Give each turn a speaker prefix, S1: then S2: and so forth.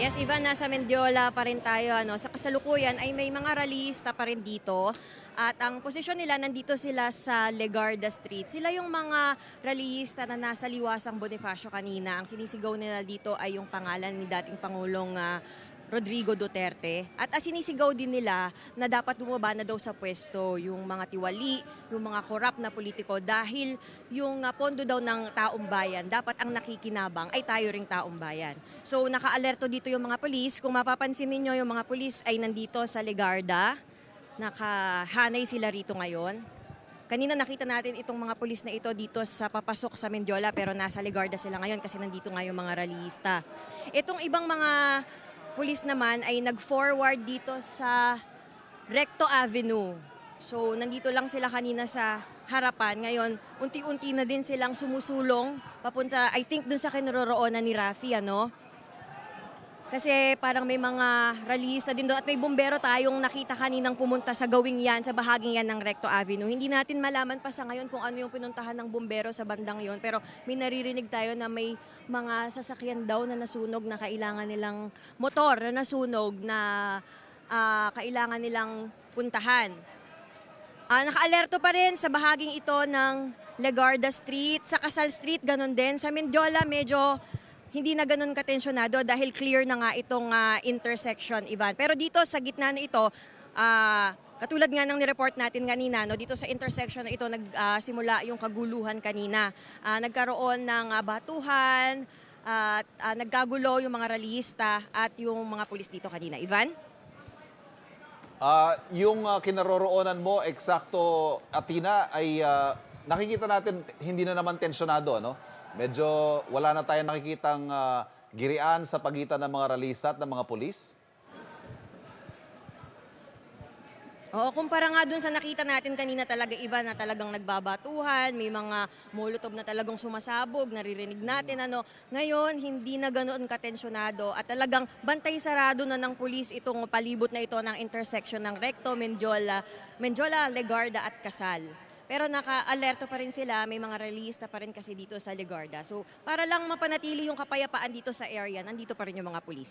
S1: Yes, Ivan, nasa Mendiola pa rin tayo. Sa kasalukuyan ay may mga rallyista pa rin dito. At ang posisyon nila, nandito sila sa Legarda Street. Sila yung mga rallyista na nasa Liwasang Bonifacio kanina. Ang sinisigaw nila dito ay yung pangalan ni dating Pangulong Rodrigo Duterte. At sinisigaw din nila na dapat bumaba na daw sa pwesto yung mga tiwali, yung mga korap na politiko dahil yung pondo daw ng taong bayan, dapat ang nakikinabang ay tayo ring taong bayan. So naka-alerto dito yung mga pulis. Kung mapapansin ninyo, yung mga pulis ay nandito sa Legarda. Nakahanay sila rito ngayon. Kanina nakita natin itong mga pulis na ito dito sa papasok sa Mendiola pero nasa Legarda sila ngayon kasi nandito nga yung mga rallyista. Itong ibang mga pulis naman ay nag-forward dito sa Recto Avenue. So, nandito lang sila kanina sa harapan. Ngayon, unti-unti na din silang sumusulong papunta, I think, dun sa kinaroroonan ni Raffy, Kasi parang may mga rallyista din doon at may bumbero tayong nakita kaninang pumunta sa gawing yan, sa bahaging yan ng Recto Avenue. Hindi natin malaman pa sa ngayon kung ano yung pinuntahan ng bumbero sa bandang yon, pero may naririnig tayo na may mga sasakyan daw na nasunog na kailangan nilang motor na nasunog na kailangan nilang puntahan. Naka-alerto pa rin sa bahaging ito ng Legarda Street, sa Casal Street, ganun din. Sa Mendiola, medyo hindi na ganun katensyonado dahil clear na nga itong intersection, Ivan. Pero dito sa gitna na ito, katulad nga ng nireport natin kanina, dito sa intersection na ito nagsimula yung kaguluhan kanina. Nagkaroon ng batuhan, at nagkagulo yung mga rallyista at yung mga pulis dito kanina. Ivan?
S2: Yung kinaroroonan mo, eksakto, Athena, ay nakikita natin hindi na naman tensyonado, ano? Medyo wala na tayong nakikitang girian sa pagitan ng mga rallyista at ng mga pulis?
S1: Oo, kumpara nga dun sa nakita natin kanina talaga, iba na talagang nagbabatuhan, may mga molotov na talagang sumasabog, naririnig natin. Ngayon, hindi na ganoon katensyonado at talagang bantay sarado na ng pulis itong palibot na ito ng intersection ng Recto, Mendiola, Legarda at Casal. Pero naka-alerto pa rin sila, may mga rallyista pa rin kasi dito sa Legarda. So para lang mapanatili yung kapayapaan dito sa area, nandito pa rin yung mga pulis.